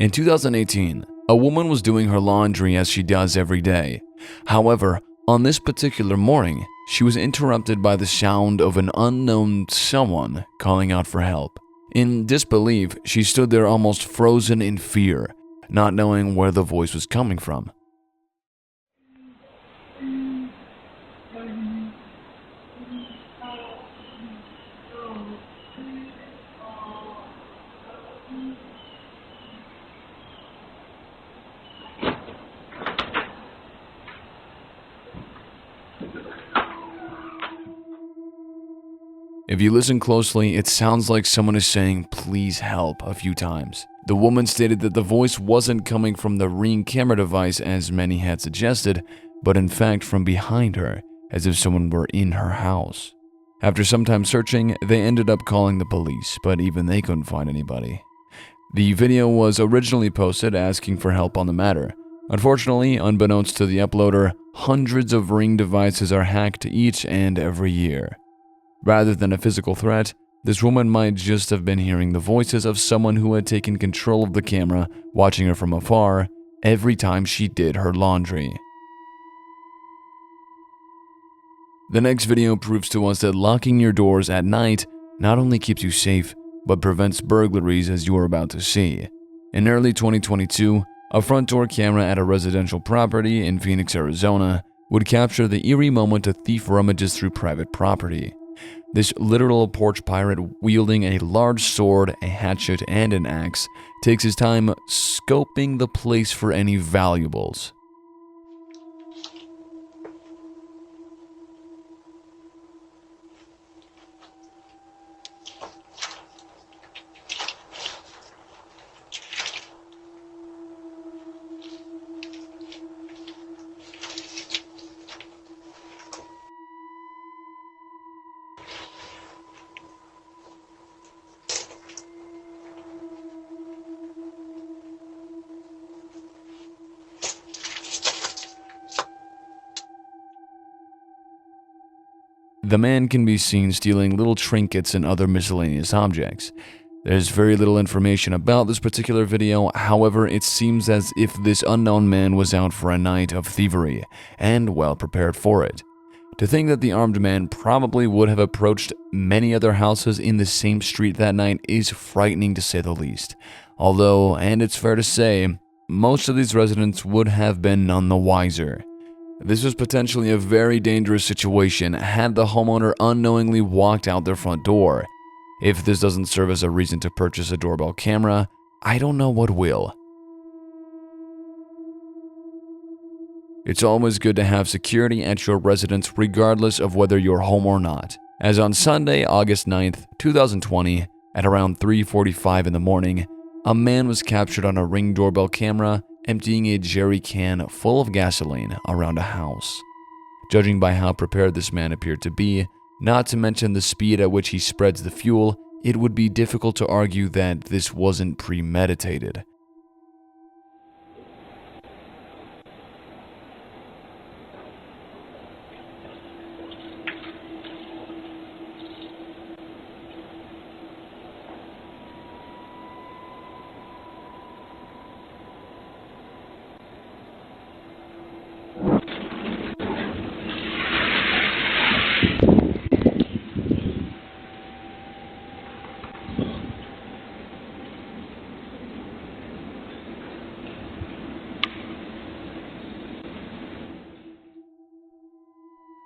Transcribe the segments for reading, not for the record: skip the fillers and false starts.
In 2018, a woman was doing her laundry as she does every day. However, on this particular morning, she was interrupted by the sound of an unknown someone calling out for help. In disbelief, she stood there almost frozen in fear, not knowing where the voice was coming from. If you listen closely, it sounds like someone is saying "please help" a few times. The woman stated that the voice wasn't coming from the Ring camera device as many had suggested, but in fact from behind her, as if someone were in her house. After some time searching, they ended up calling the police, but even they couldn't find anybody. The video was originally posted asking for help on the matter. Unfortunately, unbeknownst to the uploader, hundreds of Ring devices are hacked each and every year. Rather than a physical threat, this woman might just have been hearing the voices of someone who had taken control of the camera, watching her from afar every time she did her laundry. The next video proves to us that locking your doors at night not only keeps you safe, but prevents burglaries, as you are about to see. In early 2022, a front door camera at a residential property in Phoenix, Arizona, would capture the eerie moment a thief rummages through private property. This literal porch pirate, wielding a large sword, a hatchet, and an axe, takes his time scoping the place for any valuables. The man can be seen stealing little trinkets and other miscellaneous objects. There's very little information about this particular video, however, it seems as if this unknown man was out for a night of thievery, and well prepared for it. To think that the armed man probably would have approached many other houses in the same street that night is frightening to say the least. Although, and it's fair to say, most of these residents would have been none the wiser. This was potentially a very dangerous situation had the homeowner unknowingly walked out their front door. If this doesn't serve as a reason to purchase a doorbell camera, I don't know what will. It's always good to have security at your residence regardless of whether you're home or not. As on Sunday, August 9th, 2020, at around 3:45 in the morning, a man was captured on a Ring doorbell camera emptying a jerry can full of gasoline around a house. Judging by how prepared this man appeared to be, not to mention the speed at which he spreads the fuel, it would be difficult to argue that this wasn't premeditated.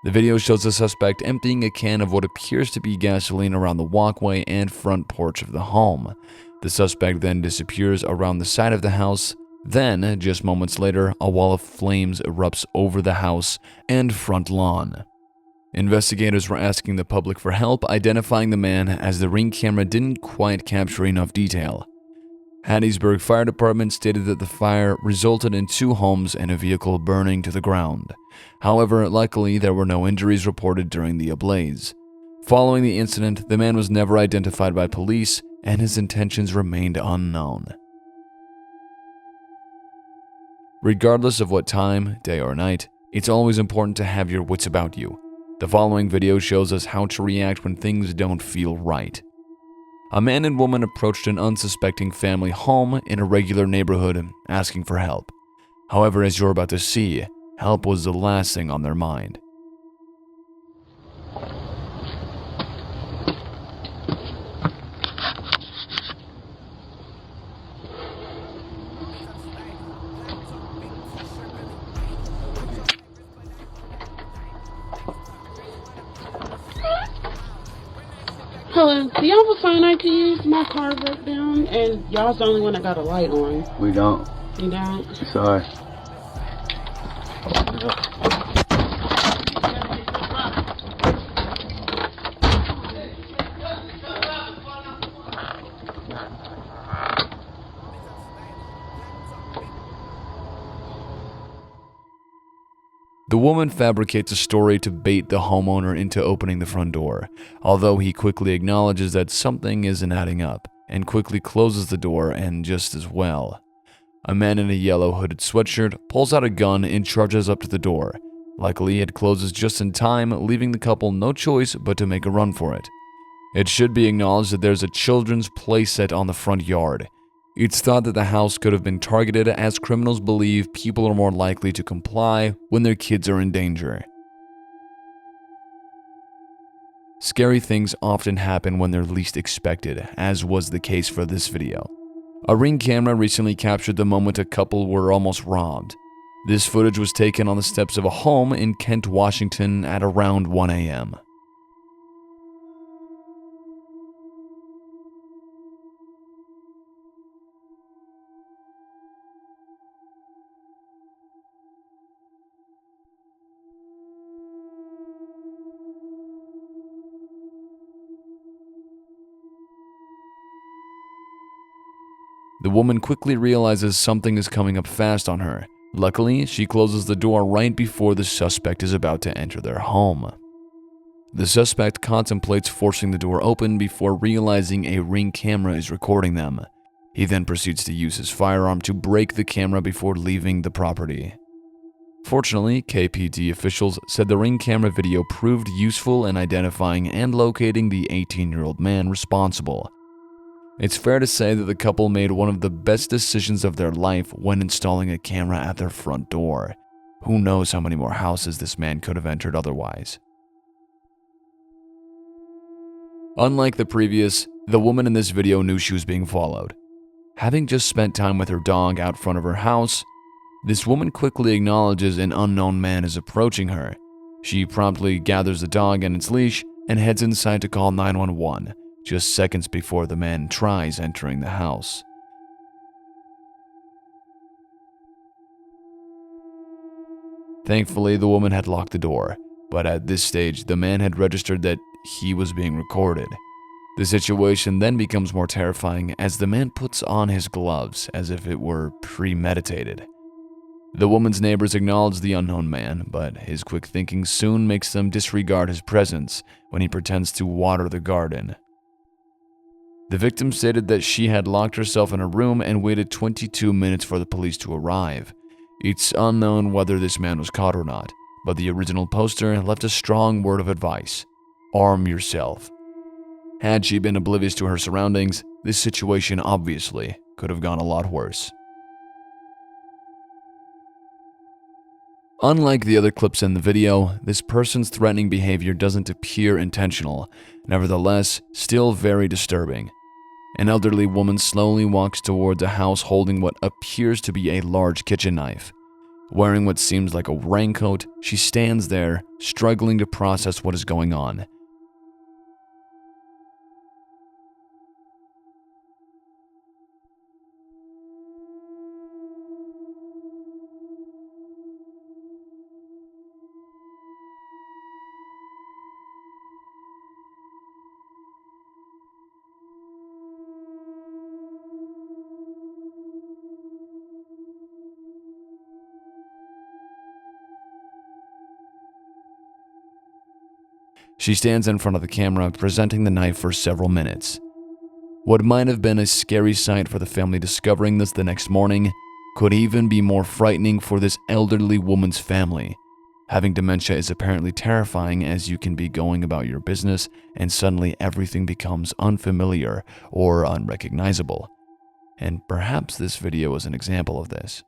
The video shows the suspect emptying a can of what appears to be gasoline around the walkway and front porch of the home. The suspect then disappears around the side of the house. Then, just moments later, a wall of flames erupts over the house and front lawn. Investigators were asking the public for help identifying the man as the Ring camera didn't quite capture enough detail. Hattiesburg Fire Department stated that the fire resulted in 2 homes and a vehicle burning to the ground. However, luckily, there were no injuries reported during the ablaze. Following the incident, the man was never identified by police, and his intentions remained unknown. Regardless of what time, day or night, it's always important to have your wits about you. The following video shows us how to react when things don't feel right. A man and woman approached an unsuspecting family home in a regular neighborhood asking for help. However, as you're about to see, help was the last thing on their mind. Hello, do y'all have a phone I can use? My car broke down and y'all's the only one that got a light on. We don't. You don't? Sorry. The woman fabricates a story to bait the homeowner into opening the front door, although he quickly acknowledges that something isn't adding up, and quickly closes the door and just as well. A man in a yellow hooded sweatshirt pulls out a gun and charges up to the door. Luckily, it closes just in time, leaving the couple no choice but to make a run for it. It should be acknowledged that there's a children's play set on the front yard. It's thought that the house could have been targeted, as criminals believe people are more likely to comply when their kids are in danger. Scary things often happen when they're least expected, as was the case for this video. A Ring camera recently captured the moment a couple were almost robbed. This footage was taken on the steps of a home in Kent, Washington at around 1 a.m. The woman quickly realizes something is coming up fast on her. Luckily, she closes the door right before the suspect is about to enter their home. The suspect contemplates forcing the door open before realizing a Ring camera is recording them. He then proceeds to use his firearm to break the camera before leaving the property. Fortunately, KPD officials said the Ring camera video proved useful in identifying and locating the 18-year-old man responsible. It's fair to say that the couple made one of the best decisions of their life when installing a camera at their front door. Who knows how many more houses this man could have entered otherwise. Unlike the previous, the woman in this video knew she was being followed. Having just spent time with her dog out front of her house, this woman quickly acknowledges an unknown man is approaching her. She promptly gathers the dog and its leash and heads inside to call 911. Just seconds before the man tries entering the house. Thankfully, the woman had locked the door, but at this stage, the man had registered that he was being recorded. The situation then becomes more terrifying as the man puts on his gloves as if it were premeditated. The woman's neighbors acknowledge the unknown man, but his quick thinking soon makes them disregard his presence when he pretends to water the garden. The victim stated that she had locked herself in a room and waited 22 minutes for the police to arrive. It's unknown whether this man was caught or not, but the original poster left a strong word of advice: arm yourself. Had she been oblivious to her surroundings, this situation obviously could have gone a lot worse. Unlike the other clips in the video, this person's threatening behavior doesn't appear intentional, nevertheless, still very disturbing. An elderly woman slowly walks towards a house holding what appears to be a large kitchen knife. Wearing what seems like a raincoat, she stands there, struggling to process what is going on. She stands in front of the camera, presenting the knife for several minutes. What might have been a scary sight for the family discovering this the next morning could even be more frightening for this elderly woman's family. Having dementia is apparently terrifying, as you can be going about your business and suddenly everything becomes unfamiliar or unrecognizable. And perhaps this video is an example of this.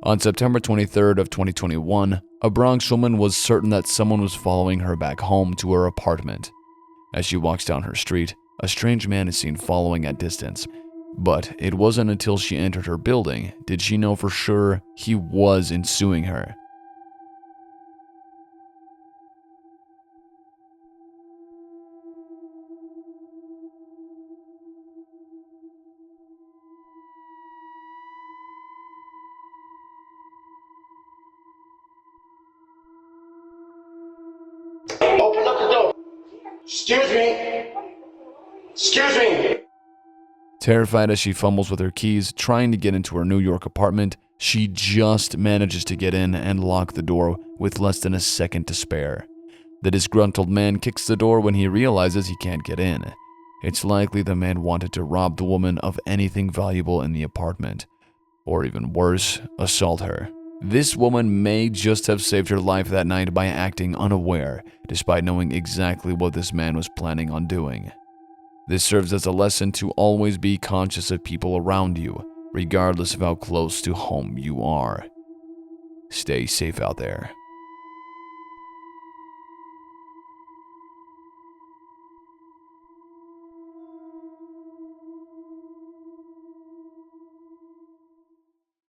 On September 23rd of 2021, a Bronx woman was certain that someone was following her back home to her apartment. As she walks down her street, a strange man is seen following at distance. But it wasn't until she entered her building did she know for sure he was ensuing her. Open up the door. Excuse me. Excuse me. Terrified as she fumbles with her keys, trying to get into her New York apartment, she just manages to get in and lock the door with less than a second to spare. The disgruntled man kicks the door when he realizes he can't get in. It's likely the man wanted to rob the woman of anything valuable in the apartment, or even worse, assault her. This woman may just have saved her life that night by acting unaware, despite knowing exactly what this man was planning on doing. This serves as a lesson to always be conscious of people around you, regardless of how close to home you are. Stay safe out there.